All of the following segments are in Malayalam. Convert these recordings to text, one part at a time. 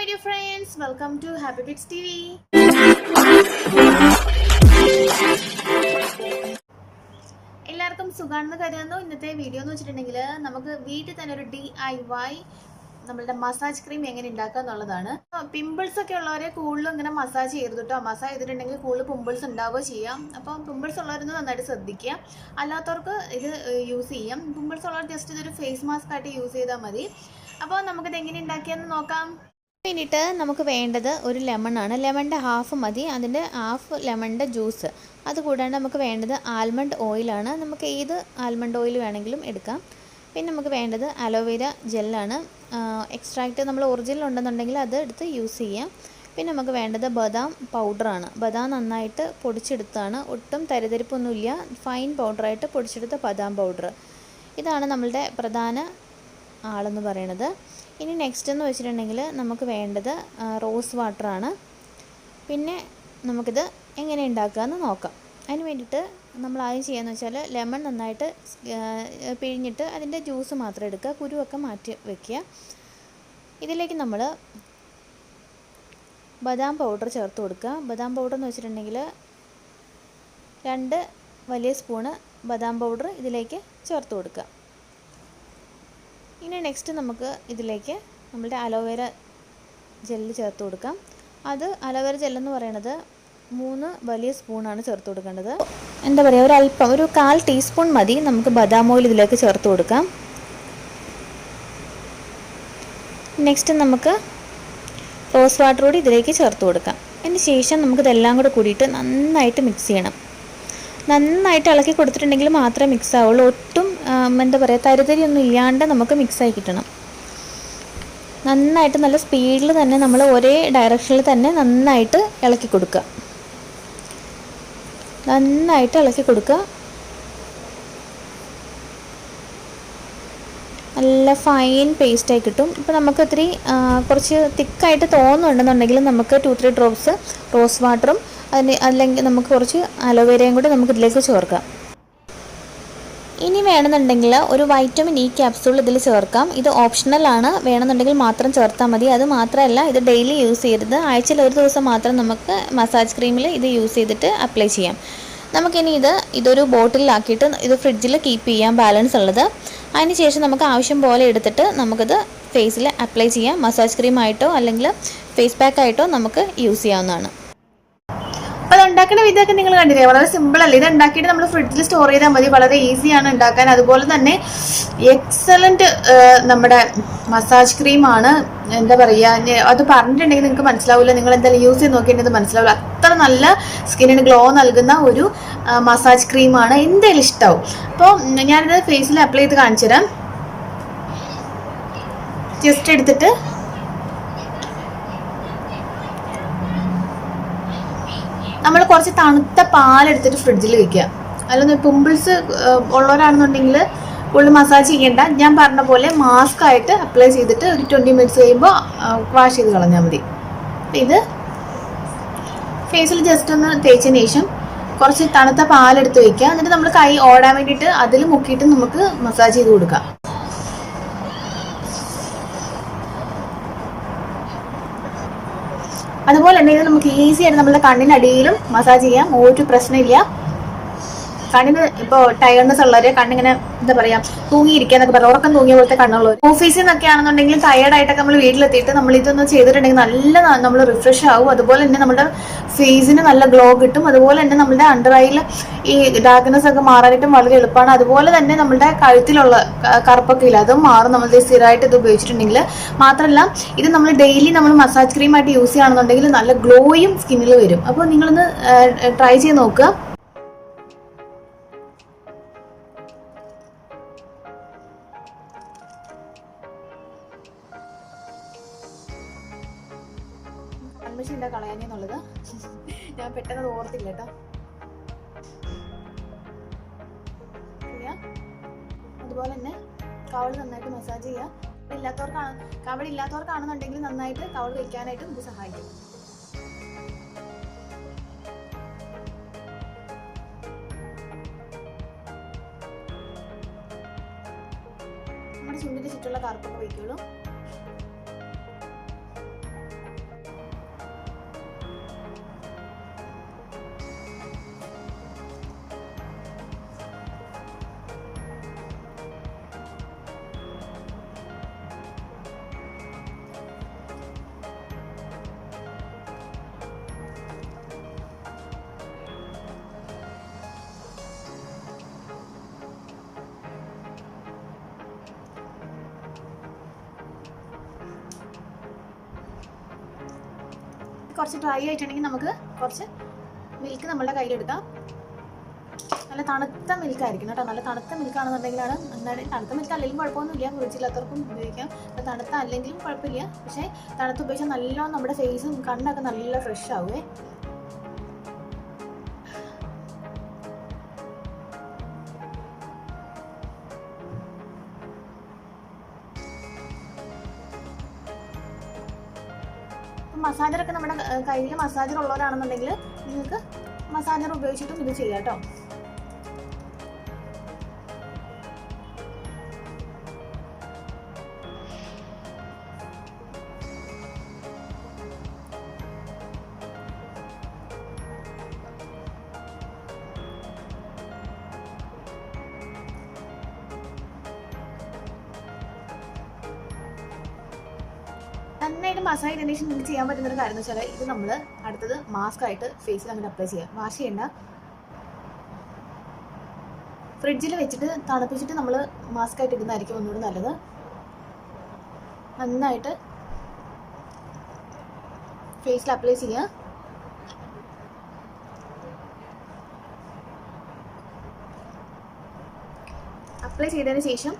my dear friends, welcome to Happy Bits TV. എല്ലാവർക്കും സുഖാണെന്ന് കരുതുന്നു. ഇന്നത്തെ വീഡിയോ എന്ന് വെച്ചിട്ടുണ്ടെങ്കിൽ നമുക്ക് വീട്ടിൽ തന്നെ ഒരു DIY നമ്മളുടെ മസാജ് ക്രീം എങ്ങനെ ഉണ്ടാക്കുക എന്നുള്ളതാണ്. പിമ്പിൾസ് ഒക്കെ ഉള്ളവരെ കൂടുതലും ഇങ്ങനെ മസാജ് ചെയ്യരുത് കേട്ടോ. മസാജ് ചെയ്തിട്ടുണ്ടെങ്കിൽ കൂടുതൽ പിമ്പിൾസ് ഉണ്ടാവുകയോ ചെയ്യാം. അപ്പം പിമ്പിൾസ് ഉള്ളവരൊന്ന് നന്നായിട്ട് ശ്രദ്ധിക്കുക. അല്ലാത്തവർക്ക് ഇത് യൂസ് ചെയ്യാം. പിമ്പിൾസ് ഉള്ളവർ ജസ്റ്റ് ഇതൊരു ഫേസ് മാസ്ക് ആയിട്ട് യൂസ് ചെയ്താൽ മതി. അപ്പോൾ നമുക്കിത് എങ്ങനെ ഉണ്ടാക്കിയെന്ന് നോക്കാം. വേണ്ടിയിട്ട് നമുക്ക് വേണ്ടത് ഒരു ലെമണാണ്. ലെമണിൻ്റെ ഹാഫ് മതി, അതിൻ്റെ ഹാഫ് ലെമണിൻ്റെ ജ്യൂസ്. അതുകൂടാണ്ട് നമുക്ക് വേണ്ടത് ആൽമണ്ട് ഓയിലാണ്. നമുക്ക് ഏത് ആൽമണ്ട് ഓയിൽ വേണമെങ്കിലും എടുക്കാം. പിന്നെ നമുക്ക് വേണ്ടത് അലോവേര ജെല്ലാണ്. എക്സ്ട്രാക്റ്റ് നമ്മൾ ഒറിജിനൽ ഉണ്ടെന്നുണ്ടെങ്കിൽ അത് എടുത്ത് യൂസ് ചെയ്യാം. പിന്നെ നമുക്ക് വേണ്ടത് ബദാം പൗഡറാണ്. ബദാം നന്നായിട്ട് പൊടിച്ചെടുത്താണ്, ഒട്ടും തരിതരിപ്പൊന്നുമില്ല, ഫൈൻ പൗഡറായിട്ട് പൊടിച്ചെടുത്ത ബദാം പൗഡർ. ഇതാണ് നമ്മളുടെ പ്രധാന ആളെന്ന് പറയുന്നത്. ഇനി നെക്സ്റ്റ് എന്ന് വെച്ചിട്ടുണ്ടെങ്കിൽ നമുക്ക് വേണ്ടത് റോസ് വാട്ടറാണ്. പിന്നെ നമുക്കിത് എങ്ങനെ ഉണ്ടാക്കുകയെന്ന് നോക്കാം. അതിന് വേണ്ടിയിട്ട് നമ്മൾ ആദ്യം ചെയ്യാന്ന് വെച്ചാൽ ലെമൺ നന്നായിട്ട് പിഴിഞ്ഞിട്ട് അതിൻ്റെ ജ്യൂസ് മാത്രം എടുക്കുക, കുരുവൊക്കെ മാറ്റി വയ്ക്കുക. ഇതിലേക്ക് നമ്മൾ ബദാം പൗഡർ ചേർത്ത് കൊടുക്കുക. ബദാം പൗഡർ എന്ന് വെച്ചിട്ടുണ്ടെങ്കിൽ 2 വലിയ സ്പൂണ് ബദാം പൗഡർ ഇതിലേക്ക് ചേർത്ത് കൊടുക്കുക. ഇനി നെക്സ്റ്റ് നമുക്ക് ഇതിലേക്ക് നമ്മളുടെ അലോവേര ജെല്ല് ചേർത്ത് കൊടുക്കാം. അത് അലോവേര ജെല്ലെന്ന് പറയുന്നത് 3 വലിയ സ്പൂണാണ് ചേർത്ത് കൊടുക്കേണ്ടത്. എന്താ പറയുക, ഒരല്പം ഒരു 1/4 ടീസ്പൂൺ മതി നമുക്ക് ബദാം ഓയിൽ ഇതിലേക്ക് ചേർത്ത് കൊടുക്കാം. നെക്സ്റ്റ് നമുക്ക് റോസ് വാട്ടർ കൂടി ഇതിലേക്ക് ചേർത്ത് കൊടുക്കാം. അതിന് ശേഷം നമുക്കിതെല്ലാം കൂടെ കൂടിയിട്ട് നന്നായിട്ട് മിക്സ് ചെയ്യണം. നന്നായിട്ട് ഇളക്കി കൊടുത്തിട്ടുണ്ടെങ്കിൽ മാത്രമേ മിക്സ് ആവുള്ളൂ. ഒട്ടും എന്താ പറയുക, തരിതരിയൊന്നും ഇല്ലാണ്ട് നമുക്ക് മിക്സായി കിട്ടണം. നന്നായിട്ട് നല്ല സ്പീഡിൽ തന്നെ നമ്മൾ ഒരേ ഡയറക്ഷനിൽ തന്നെ നന്നായിട്ട് ഇളക്കി കൊടുക്കുക. നന്നായിട്ട് ഇളക്കി കൊടുക്കുക. നല്ല ഫൈൻ പേസ്റ്റായി കിട്ടും. ഇപ്പോൾ നമുക്ക് ഇത്തിരി കുറച്ച് തിക്കായിട്ട് തോന്നുന്നുണ്ടെന്നുണ്ടെങ്കിൽ നമുക്ക് 2-3 ഡ്രോപ്സ് റോസ് വാട്ടറും അല്ലെങ്കിൽ നമുക്ക് കുറച്ച് അലോവേരയും കൂടി നമുക്ക് ഇതിലേക്ക് ചേർക്കാം. ഇനി വേണമെന്നുണ്ടെങ്കിൽ ഒരു വൈറ്റമിൻ ഇ ക്യാപ്സൂൾ ഇതിൽ ചേർക്കാം. ഇത് ഓപ്ഷണലാണ്, വേണമെന്നുണ്ടെങ്കിൽ മാത്രം ചേർത്താൽ മതി. അത് മാത്രമല്ല, ഇത് ഡെയിലി യൂസ് ചെയ്യരുത്. ആഴ്ചയിൽ ഒരു ദിവസം മാത്രം നമുക്ക് മസാജ് ക്രീമിൽ ഇത് യൂസ് ചെയ്തിട്ട് അപ്ലൈ ചെയ്യാം. നമുക്കിനി ഇതൊരു ബോട്ടിലാക്കിയിട്ട് ഇത് ഫ്രിഡ്ജിൽ കീപ്പ് ചെയ്യാം, ബാലൻസ് ഉള്ളത്. അതിന് ശേഷം നമുക്ക് ആവശ്യം പോലെ എടുത്തിട്ട് നമുക്കിത് ഫേസിൽ അപ്ലൈ ചെയ്യാം. മസാജ് ക്രീമായിട്ടോ അല്ലെങ്കിൽ ഫേസ് പാക്കായിട്ടോ നമുക്ക് യൂസ് ചെയ്യാവുന്നതാണ്. അപ്പോൾ അത് ഉണ്ടാക്കുന്ന വിധമൊക്കെ നിങ്ങൾ കണ്ടില്ലേ, വളരെ സിമ്പിളല്ലേ. ഇത് ഉണ്ടാക്കിയിട്ട് നമ്മൾ ഫ്രിഡ്ജിൽ സ്റ്റോർ ചെയ്താൽ മതി. വളരെ ഈസിയാണ് ഉണ്ടാക്കാൻ. അതുപോലെ തന്നെ എക്സലൻറ്റ് നമ്മുടെ മസാജ് ക്രീമാണ്. എന്താ പറയുക, അത് പറഞ്ഞിട്ടുണ്ടെങ്കിൽ നിങ്ങൾക്ക് മനസ്സിലാവില്ല. നിങ്ങൾ എന്തായാലും യൂസ് ചെയ്ത് നോക്കിയിട്ടുണ്ടെങ്കിൽ മനസ്സിലാവില്ല. അത്ര നല്ല സ്കിന്നിന് ഗ്ലോ നൽകുന്ന ഒരു മസാജ് ക്രീമാണ്. എന്തായാലും ഇഷ്ടമാവും. അപ്പോൾ ഞാനിത് ഫേസിൽ അപ്ലൈ ചെയ്ത് കാണിച്ചു തരാം. ജസ്റ്റ് എടുത്തിട്ട് നമ്മൾ കുറച്ച് തണുത്ത പാലെടുത്തിട്ട് ഫ്രിഡ്ജിൽ വെക്കുക. അല്ലാതെ പിമ്പിൾസ് ഉള്ളവരാണെന്നുണ്ടെങ്കിൽ കൂടുതൽ മസാജ് ചെയ്യേണ്ട. ഞാൻ പറഞ്ഞ പോലെ മാസ്ക് ആയിട്ട് അപ്ലൈ ചെയ്തിട്ട് ഒരു 20 മിനിറ്റ്സ് കഴിയുമ്പോൾ വാഷ് ചെയ്ത് കളഞ്ഞാൽ മതി. ഇത് ഫേസിൽ ജസ്റ്റ് ഒന്ന് തേച്ചതിന് ശേഷം കുറച്ച് തണുത്ത പാലെടുത്ത് വയ്ക്കുക. എന്നിട്ട് നമ്മൾ കൈ ഓടാൻ വേണ്ടിയിട്ട് അതിൽ മുക്കിയിട്ട് നമുക്ക് മസാജ് ചെയ്ത് കൊടുക്കാം. അതുപോലെ തന്നെ ഇത് നമുക്ക് ഈസി ആയിട്ട് നമ്മുടെ കണ്ണിനടിയിലും മസാജ് ചെയ്യാം. ഒരു പ്രശ്നമില്ല. കണ്ണിന് ഇപ്പോൾ ടയർനെസ് ഉള്ളവര് കണ്ണിങ്ങനെ എന്താ പറയാ തൂങ്ങിയിരിക്കുക എന്നൊക്കെ പറയാം, ഉറക്കം തൂങ്ങിയ പോലത്തെ കണ്ണുള്ളവർ, ഓഫീസിൽ നിന്നൊക്കെ ആണെന്നുണ്ടെങ്കിൽ ടയർഡായിട്ടൊക്കെ നമ്മൾ വീട്ടിലെത്തിയിട്ട് നമ്മൾ ഇതൊന്ന് ചെയ്തിട്ടുണ്ടെങ്കിൽ നല്ല നമ്മൾ റിഫ്രഷ് ആവും. അതുപോലെ തന്നെ നമ്മുടെ ഫേസിന് നല്ല ഗ്ലോ കിട്ടും. അതുപോലെ തന്നെ നമ്മുടെ അണ്ടർ ഐയിൽ ഈ ഡാർക്ക്നെസ് ഒക്കെ മാറാനായിട്ടും വളരെ എളുപ്പമാണ്. അതുപോലെ തന്നെ നമ്മുടെ കഴുത്തിലുള്ള കറുപ്പൊക്കെ ഇല്ല, അതും മാറും നമ്മൾ സ്ഥിരമായിട്ട് ഇത് ഉപയോഗിച്ചിട്ടുണ്ടെങ്കിൽ. മാത്രമല്ല, ഇത് നമ്മൾ ഡെയിലി നമ്മൾ മസാജ് ക്രീമായിട്ട് യൂസ് ചെയ്യുകയാണെന്നുണ്ടെങ്കിൽ നല്ല ഗ്ലോയും സ്കിന്നിൽ വരും. അപ്പോൾ നിങ്ങളൊന്ന് ട്രൈ ചെയ്ത് നോക്കുക. കൺമശിൻ്റെ കളയാനെന്നുള്ളത് ഞാൻ പെട്ടെന്ന് ഓർത്തില്ല കേട്ടോ. അതുപോലെ തന്നെ കവൾ നന്നായിട്ട് മസാജ് ചെയ്യുക. കവൾ ഇല്ലാത്തവർക്കാണെന്നുണ്ടെങ്കിൽ നന്നായിട്ട് കവൾ വയ്ക്കാനായിട്ടും ഇത് സഹായിക്കും. നമ്മുടെ ചുണ്ടിൻ്റെ ചുറ്റുള്ള കറുപ്പൊക്കെ വയ്ക്കുള്ളൂ. കുറച്ച് ഡ്രൈ ആയിട്ടുണ്ടെങ്കിൽ നമുക്ക് കുറച്ച് മിൽക്ക് നമ്മളുടെ കയ്യിലെടുക്കാം. നല്ല തണുത്ത മിൽക്കായിരിക്കും കേട്ടോ. നല്ല തണുത്ത മിൽക്കാണെന്നുണ്ടെങ്കിലാണ് നന്നായിട്ട്. തണുത്ത മിൽക്ക് അല്ലെങ്കിൽ കുഴപ്പമൊന്നുമില്ല, ഫ്രിഡ്ജില്ലാത്തവർക്കും ഉപയോഗിക്കാം. അപ്പോൾ തണുത്ത അല്ലെങ്കിലും കുഴപ്പമില്ല. പക്ഷേ തണുത്ത് ഉപയോഗിച്ചാൽ നല്ലോണം നമ്മുടെ ഫേസും കണ്ണൊക്കെ നല്ല ഫ്രഷ് ആവുമേ. മസാജറൊക്കെ നമ്മുടെ കയ്യിൽ മസാജർ ഉള്ളവരാണെന്നുണ്ടെങ്കിൽ നിങ്ങൾക്ക് മസാജർ ഉപയോഗിച്ചിട്ടും ഇത് ചെയ്യാം കേട്ടോ. നന്നായിട്ട് മസാജ് ചെയ്തതിന് ശേഷം നിങ്ങൾക്ക് ചെയ്യാൻ പറ്റുന്നൊരു കാര്യം എന്ന് വെച്ചാൽ ഇത് നമ്മൾ അടുത്തത് മാസ്ക് ആയിട്ട് ഫേസിൽ അങ്ങനെ അപ്ലൈ ചെയ്യാം. വാഷ് ചെയ്യേണ്ട, ഫ്രിഡ്ജിൽ വെച്ചിട്ട് തണുപ്പിച്ചിട്ട് നമ്മൾ മാസ്ക് ആയിട്ട് ഇടുന്നതായിരിക്കും ഒന്നുകൂടി നല്ലത്. നന്നായിട്ട് ഫേസിൽ അപ്ലൈ ചെയ്യുക. അപ്ലൈ ചെയ്തതിന് ശേഷം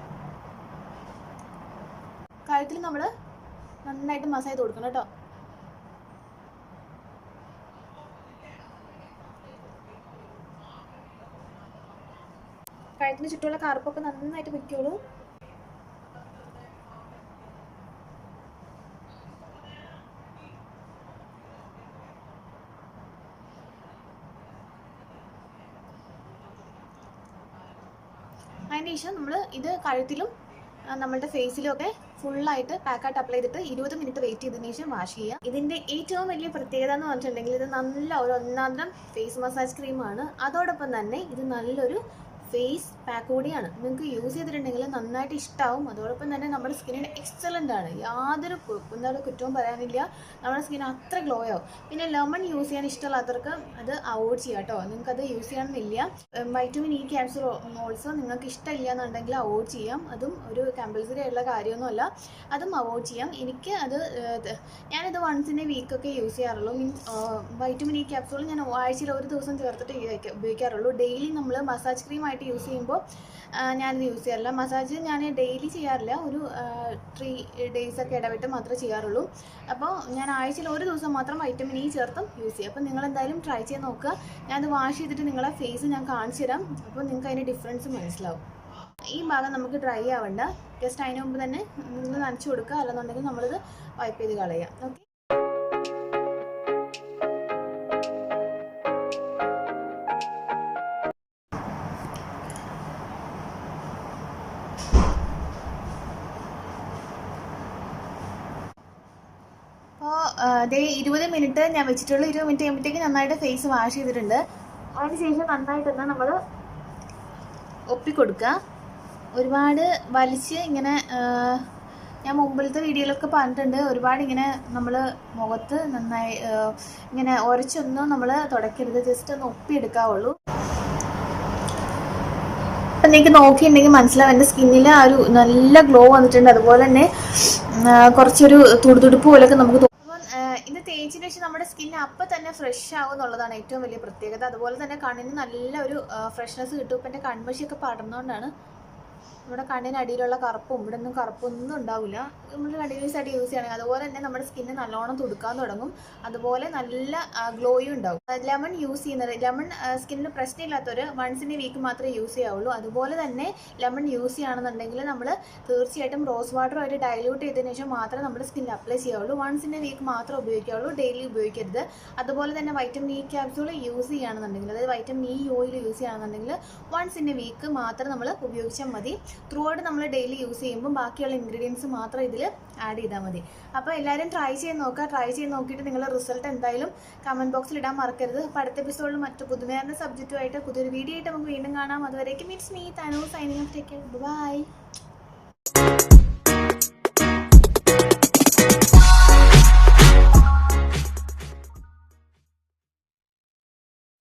കഴുത്തിൽ നമ്മൾ നന്നായിട്ട് മസാജ് ചെയ്ത് കൊടുക്കണം കേട്ടോ. കഴുത്തിന് ചുറ്റുമുള്ള കറുപ്പൊക്കെ നന്നായിട്ട് വെക്കുള്ളൂ. അതിന് ശേഷം നമ്മൾ ഇത് കഴുത്തിലും നമ്മളുടെ ഫേസിലും ഒക്കെ ഫുള്ളായിട്ട് പാക്കായിട്ട് അപ്ലൈ ചെയ്തിട്ട് 20 മിനിറ്റ് വെയിറ്റ് ചെയ്തതിനു ശേഷം വാഷ് ചെയ്യുക. ഇതിൻ്റെ ഏറ്റവും വലിയ പ്രത്യേകത എന്ന് പറഞ്ഞിട്ടുണ്ടെങ്കിൽ ഇത് നല്ല ഒരു ഒന്നാന്തരം ഫേസ് മസാജ് ക്രീമാണ്. അതോടൊപ്പം തന്നെ ഇത് നല്ലൊരു ഫേസ് പാക്ക് കൂടിയാണ്. നിങ്ങൾക്ക് യൂസ് ചെയ്തിട്ടുണ്ടെങ്കിൽ നന്നായിട്ട് ഇഷ്ടമാവും. അതോടൊപ്പം തന്നെ നമ്മുടെ സ്കിന്നിന് എക്സലൻ്റ് ആണ്. യാതൊരു കുറ്റവും പറയാനില്ല. നമ്മുടെ സ്കിൻ അത്ര ഗ്ലോ ആവും. പിന്നെ ലെമൺ യൂസ് ചെയ്യാൻ ഇഷ്ടമുള്ളവർക്ക് അത് അവോയ്ഡ് ചെയ്യാം കേട്ടോ. നിങ്ങൾക്കത് യൂസ് ചെയ്യണമെന്നില്ല. വൈറ്റമിൻ ഇ ക്യാപ്സൂൾ ഓൾസോ നിങ്ങൾക്ക് ഇഷ്ടമില്ല എന്നുണ്ടെങ്കിൽ അവോയ്ഡ് ചെയ്യാം. അതും ഒരു കമ്പൽസറി ആയിട്ടുള്ള കാര്യമൊന്നുമല്ല. അതും അവോയ്ഡ് ചെയ്യാം. എനിക്ക് അത് ഞാനിത് വൺസ് ഇൻ എ വീക്കൊക്കെ യൂസ് ചെയ്യാറുള്ളൂ. മീൻസ് വൈറ്റമിൻ ഇ ക്യാപ്സൂൾ ഞാൻ ആഴ്ചയിൽ ഒരു ദിവസം ചേർത്തിട്ട് ഉപയോഗിക്കാറുള്ളൂ. ഡെയിലി നമ്മൾ മസാജ് ക്രീമായിട്ട് യൂസ് ചെയ്യുമ്പോൾ ഞാനിത് യൂസ് ചെയ്യാറില്ല. മസാജ് ഞാൻ ഡെയിലി ചെയ്യാറില്ല. ഒരു 3 days ഒക്കെ ഇടവിട്ട് മാത്രമേ ചെയ്യാറുള്ളൂ. അപ്പോൾ ഞാൻ ആഴ്ചയിൽ ഒരു ദിവസം മാത്രം വൈറ്റമിൻ ഇ ചേർത്തും യൂസ് ചെയ്യും. അപ്പോൾ നിങ്ങൾ എന്തായാലും ട്രൈ ചെയ്ത് നോക്കുക. ഞാനത് വാഷ് ചെയ്തിട്ട് നിങ്ങളെ ഫേസ് ഞാൻ കാണിച്ചു തരാം. അപ്പോൾ നിങ്ങൾക്ക് അതിൻ്റെ ഡിഫറൻസ് മനസ്സിലാവും. ഈ ഭാഗം നമുക്ക് ഡ്രൈ ആവണ്ട. ജസ്റ്റ് അതിന് മുമ്പ് തന്നെ നിങ്ങൾ നനച്ച് കൊടുക്കുക. അല്ലെന്നുണ്ടെങ്കിൽ നമ്മളിത് വൈപ്പ് ചെയ്ത് കളയാം. ഓക്കെ. അപ്പോൾ 20 മിനിറ്റ് ഞാൻ വെച്ചിട്ടുള്ളൂ. 20 മിനിറ്റ് കഴിയുമ്പോഴത്തേക്ക് നന്നായിട്ട് ഫേസ് വാഷ് ചെയ്തിട്ടുണ്ട്. അതിന് ശേഷം നന്നായിട്ടൊന്ന് നമ്മൾ ഒപ്പിക്കൊടുക്കുക. ഒരുപാട് വലിച്ച് ഇങ്ങനെ ഞാൻ മുമ്പിലത്തെ വീഡിയോയിലൊക്കെ പറഞ്ഞിട്ടുണ്ട്. ഒരുപാട് ഇങ്ങനെ നമ്മൾ മുഖത്ത് നന്നായി ഇങ്ങനെ ഉരച്ചൊന്നും നമ്മൾ തുടയ്ക്കരുത്. ജസ്റ്റ് ഒന്ന് ഒപ്പിയെടുക്കാവുള്ളൂ. അപ്പം നിങ്ങൾക്ക് നോക്കിയിട്ടുണ്ടെങ്കിൽ മനസ്സിലാവും എൻ്റെ സ്കിന്നിൽ ആ ഒരു നല്ല ഗ്ലോ വന്നിട്ടുണ്ട്. അതുപോലെ തന്നെ കുറച്ചൊരു തുടുതുടുപ്പ് പോലെയൊക്കെ നമുക്ക് തോന്നും. അപ്പം ഇത് തേച്ചതിന് ശേഷം നമ്മുടെ സ്കിന്ന് അപ്പം തന്നെ ഫ്രഷ് ആവും എന്നുള്ളതാണ് ഏറ്റവും വലിയ പ്രത്യേകത. അതുപോലെ തന്നെ കണ്ണിന് നല്ലൊരു ഫ്രഷ്നെസ് കിട്ടും. ഇപ്പം എൻ്റെ കൺമഷിയൊക്കെ പടർന്നുകൊണ്ടാണ്. നമ്മുടെ കണ്ണിനടിയിലുള്ള കറുപ്പും ഇവിടെ ഒന്നും കറുപ്പൊന്നും ഉണ്ടാവില്ല. നമ്മൾ കണ്ടിന്യൂസ് ആയിട്ട് യൂസ് ചെയ്യണമെങ്കിൽ. അതുപോലെ തന്നെ നമ്മുടെ സ്കിന്ന് നല്ലോണം തുടുക്കാൻ തുടങ്ങും. അതുപോലെ നല്ല ഗ്ലോയും ഉണ്ടാവും. ലെമൺ യൂസ് ചെയ്യുന്നത്, ലെമൺ സ്കിന്നിന് പ്രശ്നമില്ലാത്തവർ വൺസ് ഇൻ എ വീക്ക് മാത്രമേ യൂസ് ചെയ്യാവുള്ളൂ. അതുപോലെ തന്നെ ലെമൺ യൂസ് ചെയ്യുകയാണെന്നുണ്ടെങ്കിൽ നമ്മൾ തീർച്ചയായിട്ടും റോസ് വാട്ടറുമായിട്ട് ഡൈല്യൂട്ട് ചെയ്തതിനു ശേഷം മാത്രമേ നമ്മുടെ സ്കിന്നിൽ അപ്ലൈ ചെയ്യാവുള്ളൂ. വൺസ് ഇൻ എ വീക്ക് മാത്രമേ ഉപയോഗിക്കാവുള്ളൂ. ഡെയിലി ഉപയോഗിക്കരുത്. അതുപോലെ തന്നെ വൈറ്റമിൻ ഇ ക്യാപ്സൂൾ യൂസ് ചെയ്യുകയാണെന്നുണ്ടെങ്കിൽ, അതായത് വൈറ്റമിൻ ഇ ഓയിൽ യൂസ് ചെയ്യുകയാണെന്നുണ്ടെങ്കിൽ വൺസ് ഇൻ എ വീക്ക് മാത്രം നമ്മൾ ഉപയോഗിച്ചാൽ മതി. ത്രൂ ഔട്ട് നമ്മൾ ഡെയിലി യൂസ് ചെയ്യുമ്പോൾ ബാക്കിയുള്ള ഇൻഗ്രീഡിയൻസ് മാത്രം ഇതിൽ ആഡ് ചെയ്താൽ മതി. അപ്പോൾ എല്ലാവരും ട്രൈ ചെയ്ത് നോക്കുക. ട്രൈ ചെയ്ത് നോക്കിയിട്ട് നിങ്ങളുടെ റിസൾട്ട് എന്തായാലും കമൻറ്റ് ബോക്സിൽ ഇടാൻ മറക്കരുത്. അപ്പോൾ അടുത്ത എപ്പിസോഡിൽ മറ്റു പുതുമയാർന്ന സബ്ജക്റ്റുമായിട്ട് പുതിയൊരു വീഡിയോ ആയിട്ട് നമുക്ക് വീണ്ടും കാണാം. അതുവരേക്കും it's me Tanu signing off. Take care. By.